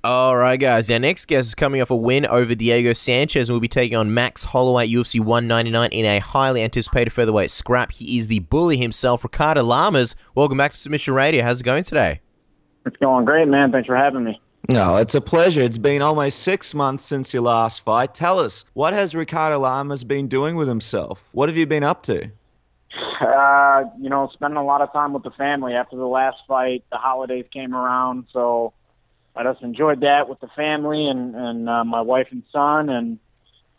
All right, guys. Our next guest is coming off a win over Diego Sanchez and will be taking on Max Holloway at UFC 199 in a highly anticipated featherweight scrap. He is the bully himself, Ricardo Lamas. Welcome back to Submission Radio. How's it going today? It's going great, man. Thanks for having me. No, it's a pleasure. It's been almost 6 months since your last fight. Tell us, what has Ricardo Lamas been doing with himself? What have you been up to? Spending a lot of time with the family. After the last fight, the holidays came around, so I just enjoyed that with the family and my wife and son, and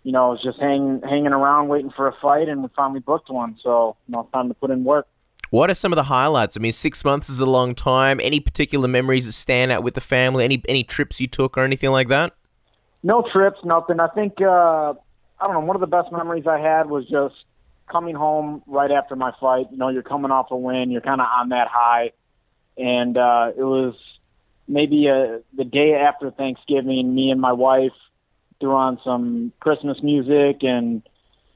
was just hanging around waiting for a fight, and we finally booked one. So it's time to put in work. What are some of the highlights? I mean, 6 months is a long time. Any particular memories that stand out with the family? Any trips you took or anything like that? No trips, nothing. I think I don't know. One of the best memories I had was just coming home right after my fight. You're coming off a win. You're kind of on that high, and it was maybe the day after Thanksgiving. Me and my wife threw on some Christmas music, and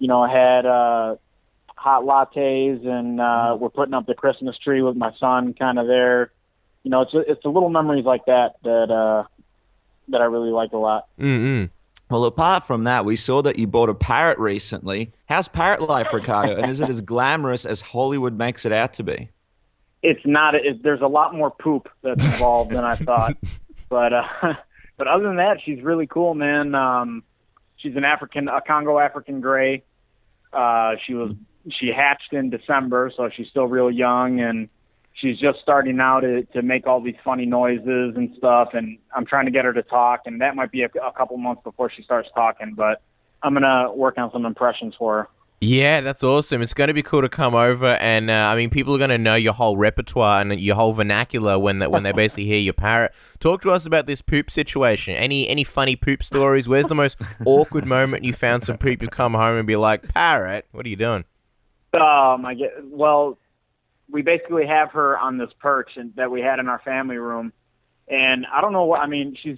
had hot lattes, and we're putting up the Christmas tree with my son kind of there. It's the little memories like that I really like a lot. Mm-hmm. Well, apart from that, we saw that you bought a parrot recently. How's parrot life, Ricardo? And is it as glamorous as Hollywood makes it out to be? It's not. There's a lot more poop that's involved than I thought. But other than that, she's really cool, man. She's a Congo African gray. She hatched in December, so she's still real young, and she's just starting now to make all these funny noises and stuff, and I'm trying to get her to talk, and that might be a couple months before she starts talking, but I'm going to work on some impressions for her. Yeah, that's awesome. It's going to be cool to come over, and people are going to know your whole repertoire and your whole vernacular when they basically hear your parrot. Talk to us about this poop situation. Any funny poop stories? Where's the most awkward moment you found some poop? You come home and be like, "Parrot, what are you doing?" Well, we basically have her on this perch that we had in our family room, and I don't know what. I mean, she's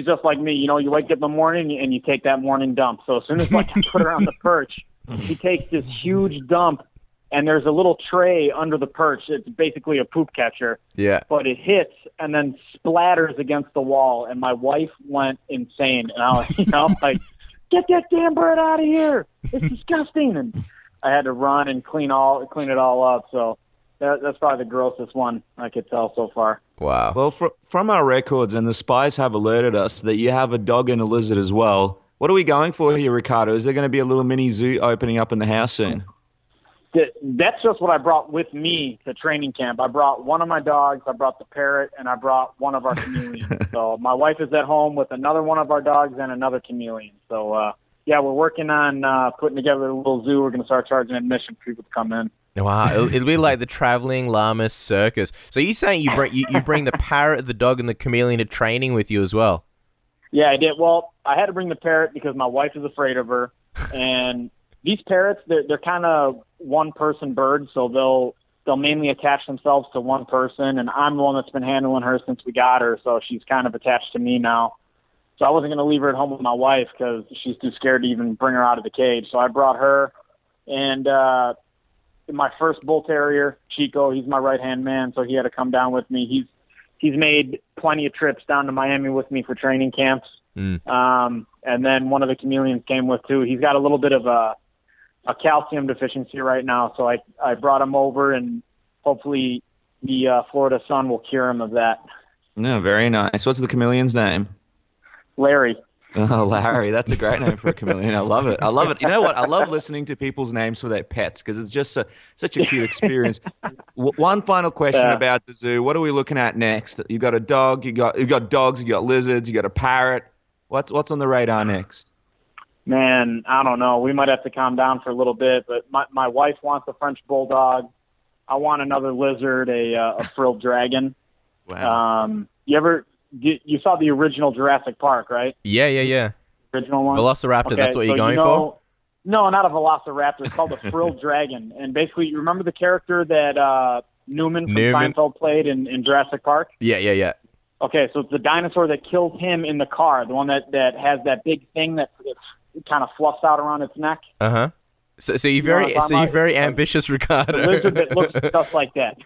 just like me. You wake up in the morning and you take that morning dump. So as soon as I put her on the perch, she takes this huge dump, and there's a little tray under the perch. It's basically a poop catcher. Yeah. But it hits and then splatters against the wall, and my wife went insane. And I was, like, get that damn bird out of here! It's disgusting. And I had to run and clean it all up. So that's probably the grossest one I could tell so far. Wow. Well, from our records, and the spies have alerted us that you have a dog and a lizard as well. What are we going for here, Ricardo? Is there going to be a little mini zoo opening up in the house soon? That's just what I brought with me to training camp. I brought one of my dogs, I brought the parrot, and I brought one of our chameleons. So my wife is at home with another one of our dogs and another chameleon. So, yeah, we're working on putting together a little zoo. We're going to start charging admission for people to come in. Wow, it'll be like the traveling llamas circus. So you saying you bring the parrot, the dog, and the chameleon to training with you as well? Yeah, I did. Well, I had to bring the parrot because my wife is afraid of her. And these parrots, they're kind of one-person birds, so they'll mainly attach themselves to one person. And I'm the one that's been handling her since we got her, so she's kind of attached to me now. So I wasn't going to leave her at home with my wife because she's too scared to even bring her out of the cage. So I brought her, and my first bull terrier, Chico, he's my right-hand man, so he had to come down with me. He's made plenty of trips down to Miami with me for training camps. And then one of the chameleons came with too. He's got a little bit of a calcium deficiency right now, so I brought him over, and hopefully the Florida sun will cure him of that. No, very nice. What's the chameleon's name? Larry. Oh, Larry. That's a great name for a chameleon. I love it. I love it. You know what? I love listening to people's names for their pets because it's just such a cute experience. One final question about the zoo. What are we looking at next? You got a dog. You got dogs. You got lizards. You got a parrot. What's on the radar next? Man, I don't know. We might have to calm down for a little bit, but my wife wants a French bulldog. I want another lizard, a frilled dragon. Wow. You saw the original Jurassic Park, right? Yeah. Original one? Velociraptor, okay, that's what you're going for? No, not a Velociraptor. It's called a frilled dragon. And basically, you remember the character that Newman from Seinfeld played in Jurassic Park? Yeah. Okay, so it's the dinosaur that killed him in the car, the one that has that big thing that kind of fluffs out around its neck. Uh-huh. So you're very ambitious, Ricardo. Elizabeth looks stuff like that.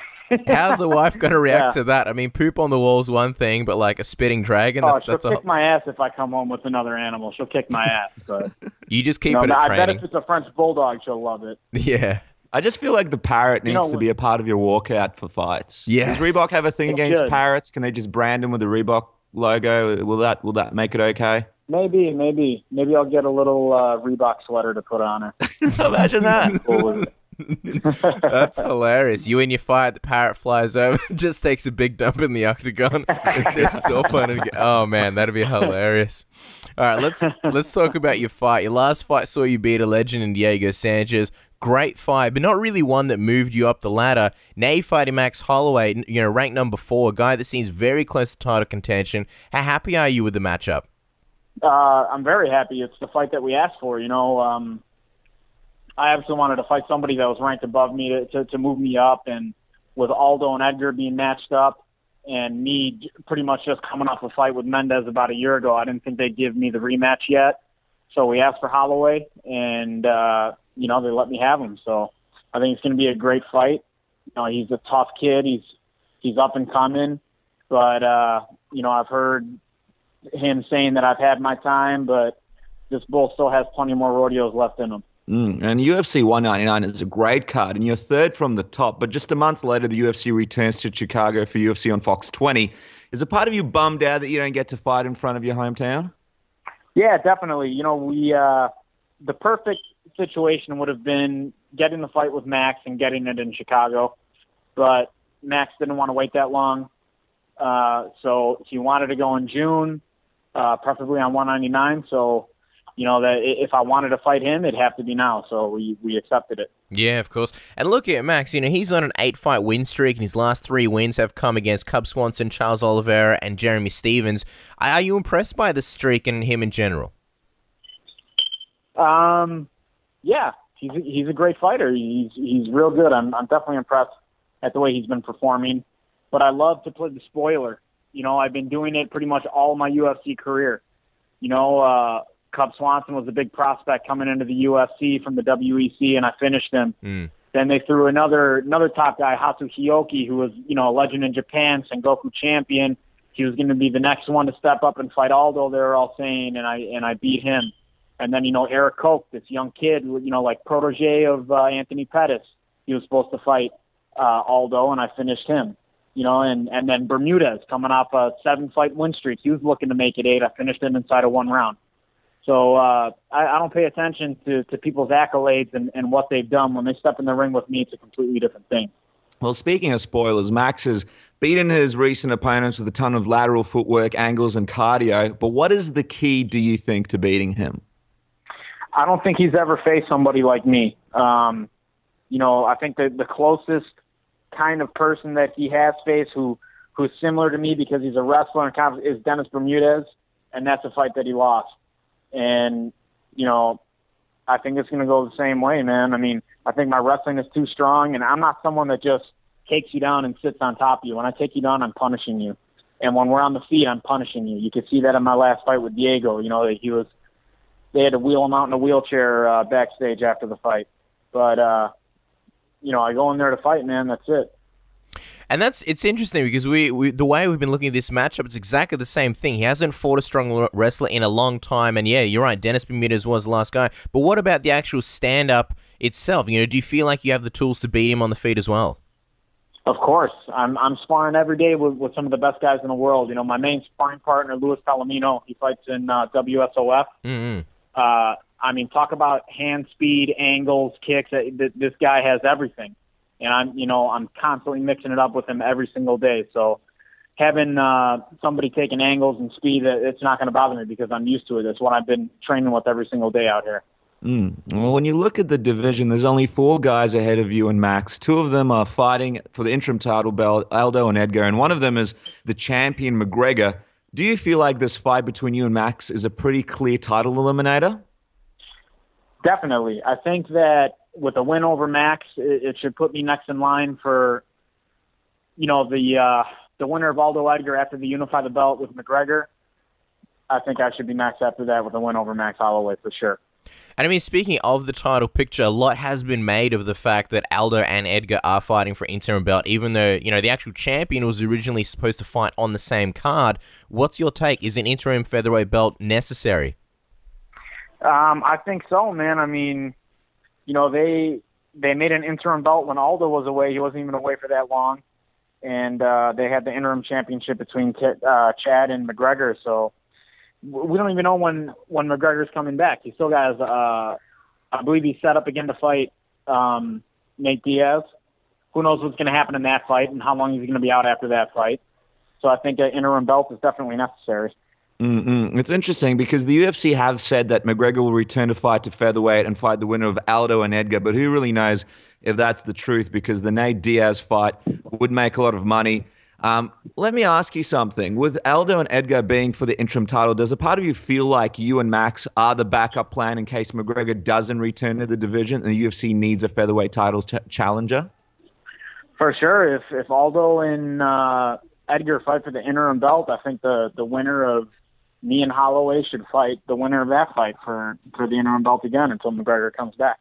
How's the wife going to react to that? I mean, poop on the wall is one thing, but like a spitting dragon, she'll kick my ass if I come home with another animal. She'll kick my ass. But you just keep it at I training. bet if it's a French bulldog, she'll love it. Yeah. I just feel like the parrot needs to be a part of your walkout for fights. Yes. Does Reebok have a thing against parrots? Can they just brand them with the Reebok logo? Will that make it okay? Maybe I'll get a little Reebok sweater to put on her. Imagine that. That's hilarious. You and your fight, the parrot flies over, just takes a big dump in the octagon. It's all fun. Oh man, that'd be hilarious. All right, let's talk about your fight. Your last fight saw you beat a legend in Diego Sanchez. Great fight, but not really one that moved you up the ladder. Now you're fighting Max Holloway, ranked number 4, a guy that seems very close to title contention. How happy are you with the matchup? I'm very happy. It's the fight that we asked for. I absolutely wanted to fight somebody that was ranked above me to move me up, and with Aldo and Edgar being matched up, and me pretty much just coming off a fight with Mendez about a year ago, I didn't think they'd give me the rematch yet. So we asked for Holloway, and they let me have him. So I think it's going to be a great fight. He's a tough kid. He's up and coming, but I've heard him saying that I've had my time, but this bull still has plenty more rodeos left in him. And UFC 199 is a great card, and you're third from the top. But just a month later, the UFC returns to Chicago for UFC on Fox 20. Is a part of you bummed out that you don't get to fight in front of your hometown? Yeah, definitely. The perfect situation would have been getting the fight with Max and getting it in Chicago, but Max didn't want to wait that long. So he wanted to go in June, preferably on 199. So, that if I wanted to fight him, it'd have to be now. So we accepted it. Yeah, of course. And look at Max, he's on an 8-fight win streak, and his last 3 wins have come against Cub Swanson, Charles Oliveira, and Jeremy Stevens. Are you impressed by the streak and him in general? Yeah, he's a great fighter. He's real good. I'm definitely impressed at the way he's been performing. But I love to play the spoiler. I've been doing it pretty much all my UFC career. Cub Swanson was a big prospect coming into the UFC from the WEC, and I finished him. Then they threw another top guy, Hasu Hiyoki, who was a legend in Japan, Sengoku champion. He was going to be the next one to step up and fight Aldo. They were all saying, and I beat him. And then Eric Koch, this young kid, like protege of Anthony Pettis, he was supposed to fight Aldo, and I finished him. And then Bermudez coming off a 7-fight win streak. He was looking to make it 8. I finished him inside of 1 round. So I don't pay attention to people's accolades and what they've done. When they step in the ring with me, it's a completely different thing. Well, speaking of spoilers, Max has beaten his recent opponents with a ton of lateral footwork, angles, and cardio. But what is the key, do you think, to beating him? I don't think he's ever faced somebody like me. I think that the closest kind of person that he has faced who's similar to me because he's a wrestler and kind of is Dennis Bermudez, and that's a fight that he lost. And, I think it's going to go the same way, man. I mean, I think my wrestling is too strong, and I'm not someone that just takes you down and sits on top of you. When I take you down, I'm punishing you. And when we're on the feet, I'm punishing you. You could see that in my last fight with Diego. They had to wheel him out in a wheelchair backstage after the fight. But, I go in there to fight, man. That's it. And it's interesting because the way we've been looking at this matchup, it's exactly the same thing. He hasn't fought a strong wrestler in a long time, and yeah, you're right, Dennis Bermudez was the last guy. But what about the actual stand-up itself? Do you feel like you have the tools to beat him on the feet as well? Of course. I'm sparring every day with some of the best guys in the world. My main sparring partner, Luis Palomino, he fights in WSOF. Mm-hmm. Talk about hand speed, angles, kicks. This guy has everything. And I'm constantly mixing it up with him every single day. So having somebody taking angles and speed, it's not going to bother me because I'm used to it. It's what I've been training with every single day out here. Well, when you look at the division, there's only 4 guys ahead of you and Max. 2 of them are fighting for the interim title belt, Aldo and Edgar, and one of them is the champion, McGregor. Do you feel like this fight between you and Max is a pretty clear title eliminator? Definitely. I think that with a win over Max, it should put me next in line for, the winner of Aldo Edgar after they unify the belt with McGregor. I think I should be Max after that with a win over Max Holloway for sure. And I mean, speaking of the title picture, a lot has been made of the fact that Aldo and Edgar are fighting for interim belt, even though, the actual champion was originally supposed to fight on the same card. What's your take? Is an interim featherweight belt necessary? I think so, man. I mean, they made an interim belt when Aldo was away. He wasn't even away for that long. And they had the interim championship between Chad and McGregor. So we don't even know when McGregor's coming back. He still got his, I believe he's set up again to fight Nate Diaz. Who knows what's going to happen in that fight and how long he's going to be out after that fight. So I think an interim belt is definitely necessary. It's interesting because the UFC have said that McGregor will return to fight to featherweight and fight the winner of Aldo and Edgar, but who really knows if that's the truth, because the Nate Diaz fight would make a lot of money. Let me ask you something. With Aldo and Edgar being for the interim title, does a part of you feel like you and Max are the backup plan in case McGregor doesn't return to the division and the UFC needs a featherweight title challenger? For sure. If Aldo and Edgar fight for the interim belt, I think the winner of me and Holloway should fight the winner of that fight for the interim belt again until McGregor comes back.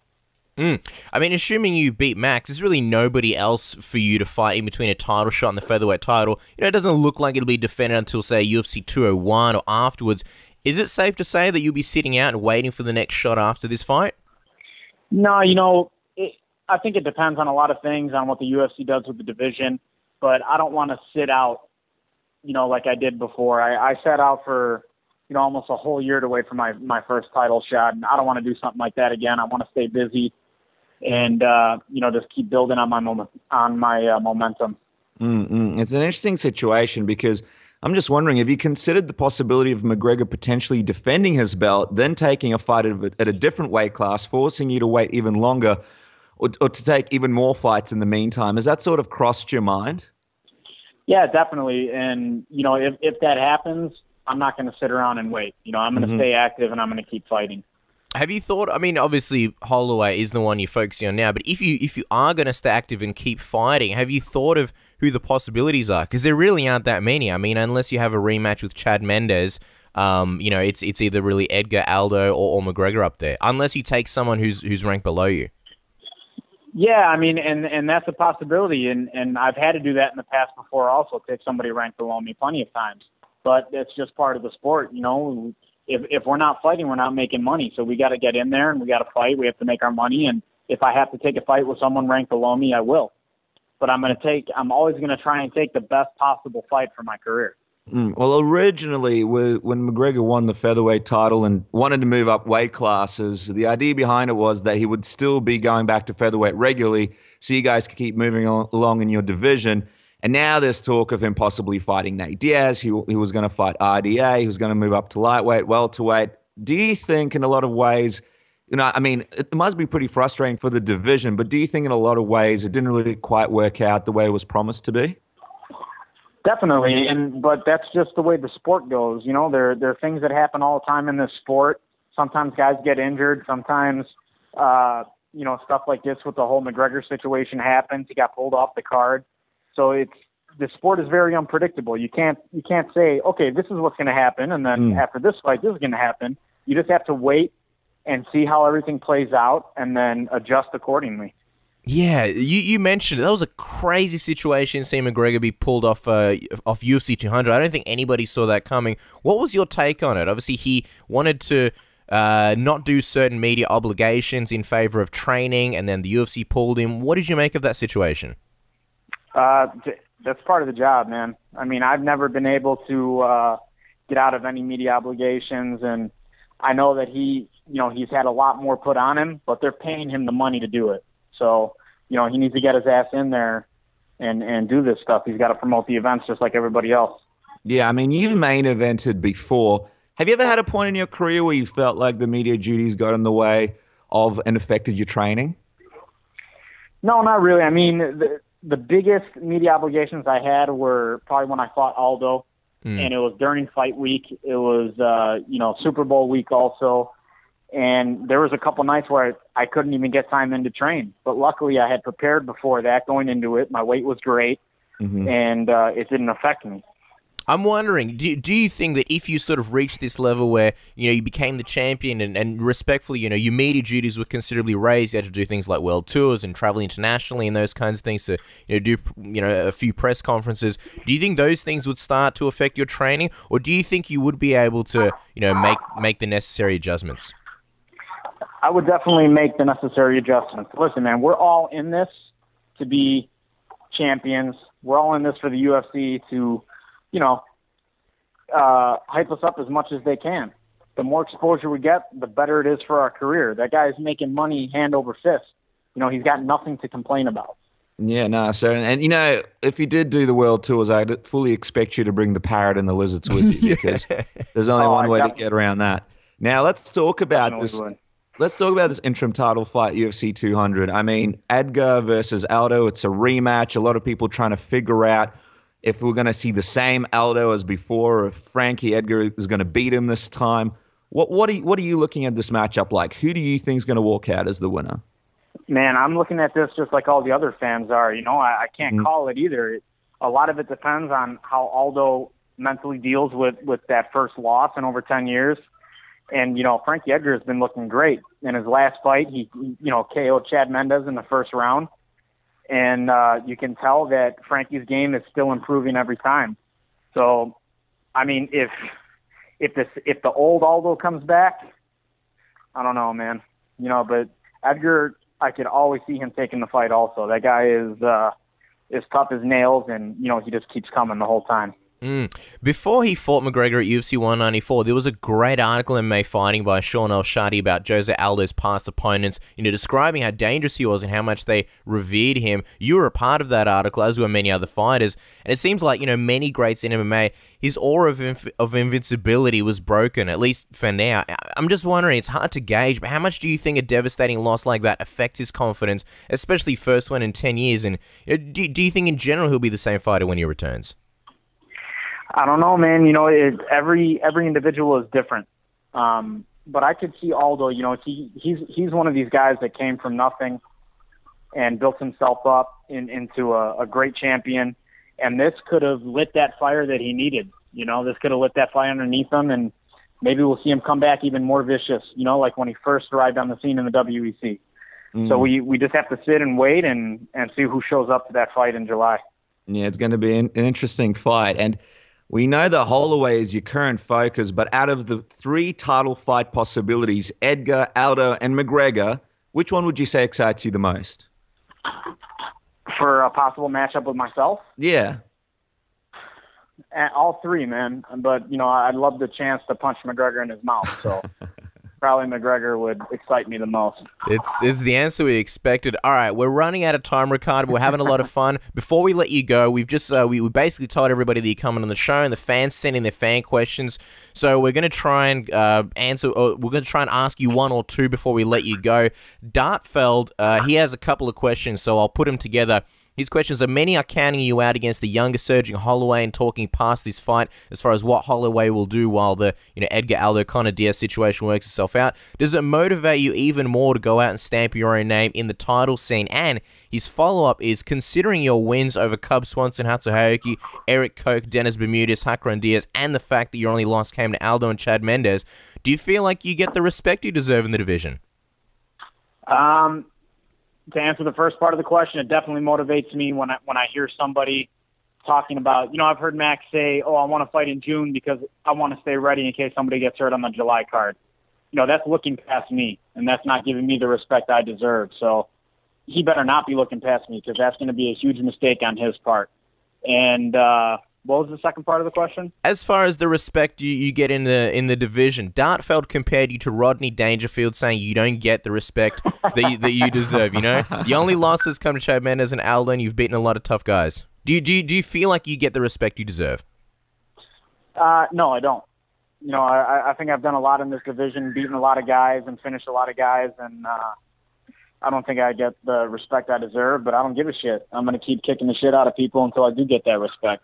I mean, assuming you beat Max, there's really nobody else for you to fight in between a title shot and the featherweight title. It doesn't look like it'll be defended until, say, UFC 201 or afterwards. Is it safe to say that you'll be sitting out and waiting for the next shot after this fight? No, I think it depends on a lot of things, on what the UFC does with the division. But I don't want to sit out, like I did before. I sat out for almost a whole year to wait for my first title shot, and I don't want to do something like that again. I want to stay busy and just keep building on my momentum. It's an interesting situation because I'm just wondering, have you considered the possibility of McGregor potentially defending his belt, then taking a fight at a different weight class, forcing you to wait even longer, or to take even more fights in the meantime? Has that sort of crossed your mind? Yeah, definitely. And if that happens, I'm not going to sit around and wait. I'm going to stay active and I'm going to keep fighting. Have you thought, I mean, obviously Holloway is the one you're focusing on now, but if you are going to stay active and keep fighting, have you thought of who the possibilities are? Because there really aren't that many. I mean, unless you have a rematch with Chad Mendes, it's either really Edgar, Aldo, or McGregor up there, unless you take someone who's ranked below you. Yeah, I mean, and that's a possibility, and I've had to do that in the past before also, take somebody ranked below me plenty of times. But it's just part of the sport, If we're not fighting, we're not making money. So we got to get in there and we got to fight. We have to make our money. And if I have to take a fight with someone ranked below me, I will. But I'm always going to try and take the best possible fight for my career. Well, originally, when McGregor won the featherweight title and wanted to move up weight classes, the idea behind it was that he would still be going back to featherweight regularly, so you guys could keep moving along in your division. And now there's talk of him possibly fighting Nate Diaz. He was going to fight RDA. He was going to move up to lightweight, welterweight. Do you think in a lot of ways, it must be pretty frustrating for the division, but do you think in a lot of ways it didn't really quite work out the way it was promised to be? Definitely, but that's just the way the sport goes. There are things that happen all the time in this sport. Sometimes guys get injured. Sometimes, stuff like this with the whole McGregor situation happens. He got pulled off the card. So the sport is very unpredictable. You can't say, okay, this is what's going to happen, and then after this fight, this is going to happen. You just have to wait and see how everything plays out, and then adjust accordingly. Yeah, you mentioned it. That was a crazy situation, seeing McGregor be pulled off UFC 200. I don't think anybody saw that coming. What was your take on it? Obviously, he wanted to not do certain media obligations in favor of training, and then the UFC pulled him. What did you make of that situation? That's part of the job, man. I mean, I've never been able to get out of any media obligations, and I know that he's had a lot more put on him, but they're paying him the money to do it. So, he needs to get his ass in there and do this stuff. He's got to promote the events just like everybody else. Yeah, I mean, you've main evented before. Have you ever had a point in your career where you felt like the media duties got in the way of and affected your training? No, not really. I mean, the biggest media obligations I had were probably when I fought Aldo, and it was during fight week. It was, Super Bowl week also. And there was a couple nights where I couldn't even get time in to train. But luckily I had prepared before that going into it. My weight was great, and it didn't affect me. I'm wondering, do you think that if you sort of reached this level where, you became the champion and respectfully, your media duties were considerably raised, you had to do things like world tours and travel internationally and those kinds of things to, do, a few press conferences. Do you think those things would start to affect your training, or do you think you would be able to, make the necessary adjustments? I would definitely make the necessary adjustments. Listen, man, we're all in this to be champions. We're all in this for the UFC to, hype us up as much as they can. The more exposure we get, the better it is for our career. That guy's making money hand over fist. He's got nothing to complain about. Yeah, no, so, and if you did do the world tours, I'd fully expect you to bring the parrot and the lizards with you because there's only one way to get around that. Now, let's talk about this. Let's talk about this interim title fight, UFC 200. I mean, Edgar versus Aldo, it's a rematch. A lot of people trying to figure out if we're going to see the same Aldo as before, or if Frankie Edgar is going to beat him this time. What are you looking at this matchup like? Who do you think is going to walk out as the winner? Man, I'm looking at this just like all the other fans are. I can't call it either. A lot of it depends on how Aldo mentally deals with that first loss in over 10 years. And, Frankie Edgar has been looking great. In his last fight, he KO'd Chad Mendes in the first round. And you can tell that Frankie's game is still improving every time. So, I mean, if the old Aldo comes back, I don't know, man. But Edgar, I could always see him taking the fight also. That guy is tough as nails, and, he just keeps coming the whole time. Before he fought McGregor at UFC 194, there was a great article in May Fighting by Sean El Shadi about Jose Aldo's past opponents, describing how dangerous he was and how much they revered him. You were a part of that article, as were many other fighters, and it seems like, many greats in MMA, his aura of invincibility was broken, at least for now. I'm just wondering, it's hard to gauge, but how much do you think a devastating loss like that affects his confidence, especially first one in 10 years, and do you think in general he'll be the same fighter when he returns? I don't know, man. Every individual is different. But I could see Aldo. He's one of these guys that came from nothing and built himself up into a great champion. And this could have lit that fire that he needed. This could have lit that fire underneath him, and maybe we'll see him come back even more vicious. Like when he first arrived on the scene in the WEC. So we just have to sit and wait and see who shows up to that fight in July. Yeah, it's going to be an interesting fight. And we know that Holloway is your current focus, but out of the 3 title fight possibilities, Edgar, Aldo, and McGregor, which one would you say excites you the most? For a possible matchup with myself? Yeah. All 3, man. But, I'd love the chance to punch McGregor in his mouth, so probably McGregor would excite me the most. It's the answer we expected. All right, we're running out of time, Ricardo. We're having a lot of fun. Before we let you go, we've just we basically told everybody that you're coming on the show, and the fans sent in their fan questions. So we're going to try and we're going to try and ask you 1 or 2 before we let you go. Dartfeld, he has a couple of questions, so I'll put them together. His questions are: many are counting you out against the younger surging Holloway and talking past this fight as far as what Holloway will do while the Edgar Aldo Conor Diaz situation works itself out. Does it motivate you even more to go out and stamp your own name in the title scene? And his follow-up is: considering your wins over Cub Swanson, Hatsuhaoki, Eric Koch, Dennis Bermudez, Hakron Diaz, and the fact that your only loss came to Aldo and Chad Mendes, do you feel like you get the respect you deserve in the division? To answer the first part of the question, it definitely motivates me when I hear somebody talking about, I've heard Max say, I want to fight in June because I want to stay ready in case somebody gets hurt on the July card. That's looking past me, and that's not giving me the respect I deserve. So he better not be looking past me because that's going to be a huge mistake on his part. And what was the second part of the question? As far as the respect you get in the division, Dartfeld compared you to Rodney Dangerfield, saying you don't get the respect that you deserve. The only losses come to Chad Mendes and Aldo, and you've beaten a lot of tough guys. Do you feel like you get the respect you deserve? No, I don't. I think I've done a lot in this division, beaten a lot of guys and finished a lot of guys, and I don't think I get the respect I deserve, but I don't give a shit. I'm going to keep kicking the shit out of people until I do get that respect.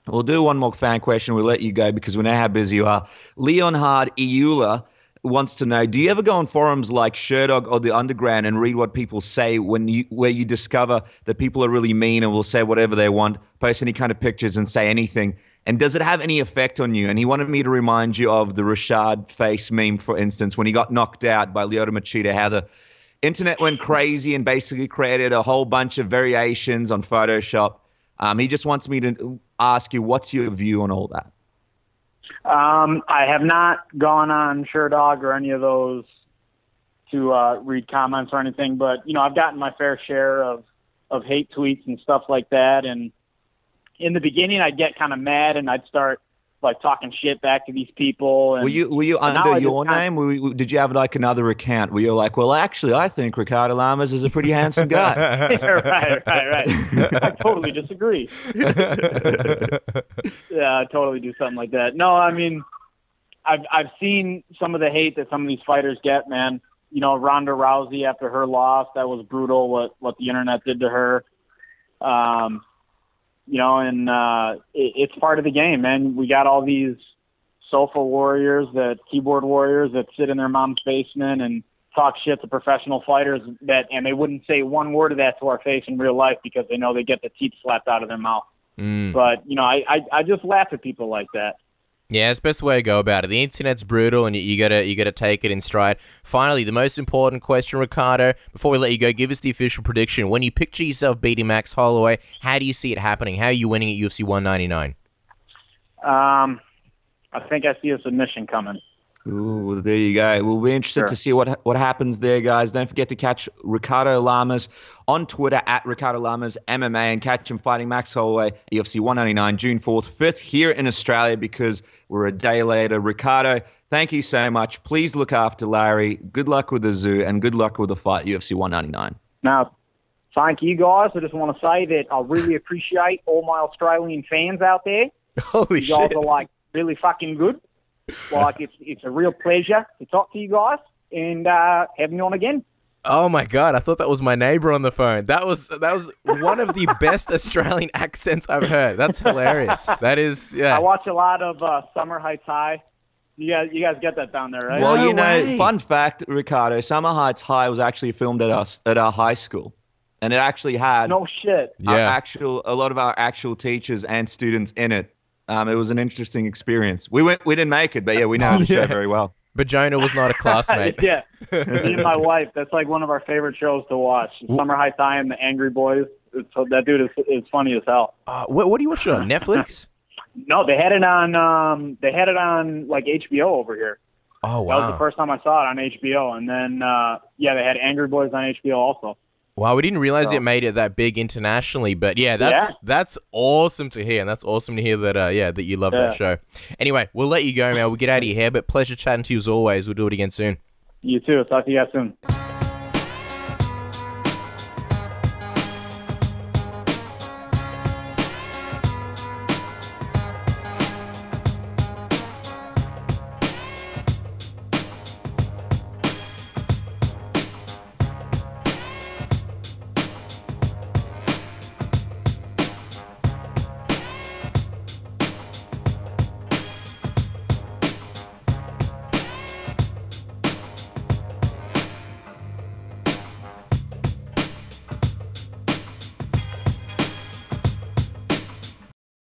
We'll do one more fan question. We'll let you go because we know how busy you are. Leonhard Iula wants to know, do you ever go on forums like Sherdog or The Underground and read what people say where you discover that people are really mean and will say whatever they want, post any kind of pictures and say anything? And does it have any effect on you? And he wanted me to remind you of the Rashad face meme, for instance, when he got knocked out by Lyoto Machida, how the internet went crazy and basically created a whole bunch of variations on Photoshop. He just wants me to ask you, what's your view on all that? I have not gone on SureDog or any of those to read comments or anything, but, you know, I've gotten my fair share of hate tweets and stuff like that. And in the beginning, I'd get kind of mad and I'd start like talking shit back to these people. And, were you under your name? Did you have like another account where you're like, well, actually, I think Ricardo Lamas is a pretty handsome guy? right. I totally disagree. Yeah, I totally do something like that. No, I mean, I've seen some of the hate that some of these fighters get, man. You know, Ronda Rousey after her loss, that was brutal what the internet did to her. You know, and it's part of the game, man. We got all these sofa warriors, keyboard warriors that sit in their mom's basement and talk shit to professional fighters and they wouldn't say one word of that to our face in real life because they know they get the teeth slapped out of their mouth. But, you know, I just laugh at people like that. Yeah, it's the best way to go about it. The internet's brutal, and you gotta take it in stride. Finally, the most important question, Ricardo, before we let you go, give us the official prediction. When you picture yourself beating Max Holloway, how do you see it happening? How are you winning at UFC 199? I think I see a submission coming. Ooh, there you go. We'll be interested to see what happens there, guys. Don't forget to catch Ricardo Lamas on Twitter at Ricardo Lamas MMA and catch him fighting Max Holloway at UFC 199, June 4th, 5th here in Australia because we're a day later. Ricardo, thank you so much. Please look after Larry. Good luck with the zoo and good luck with the fight, UFC 199. Now, thank you, guys. I just want to say that I really appreciate all my Australian fans out there. Holy shit. You guys are, like, really fucking good. Like, it's a real pleasure to talk to you guys and have me on again. Oh my God, I thought that was my neighbor on the phone. That was one of the best Australian accents I've heard. That's hilarious. That is, yeah. I watch a lot of Summer Heights High. You guys get that down there, right? Well, you know, fun fact, Ricardo, Summer Heights High was actually filmed at our high school. And it actually had no shit. A lot of our actual teachers and students in it. It was an interesting experience. We didn't make it, but yeah, we know the show very well. But Jonah was not a classmate. Yeah, me and my wife. That's like one of our favorite shows to watch. Summer Heights High and the Angry Boys. That dude is funny as hell. What do you watch it on Netflix? No, they had it on. They had it on like HBO over here. Oh wow! That was the first time I saw it on HBO, and then they had Angry Boys on HBO also. Wow, we didn't realize it made it that big internationally, but yeah, that's awesome to hear, and that's awesome to hear that that you love that show. Anyway, we'll let you go, man. We'll get out of your hair, but pleasure chatting to you as always. We'll do it again soon. You too. Talk to you guys soon.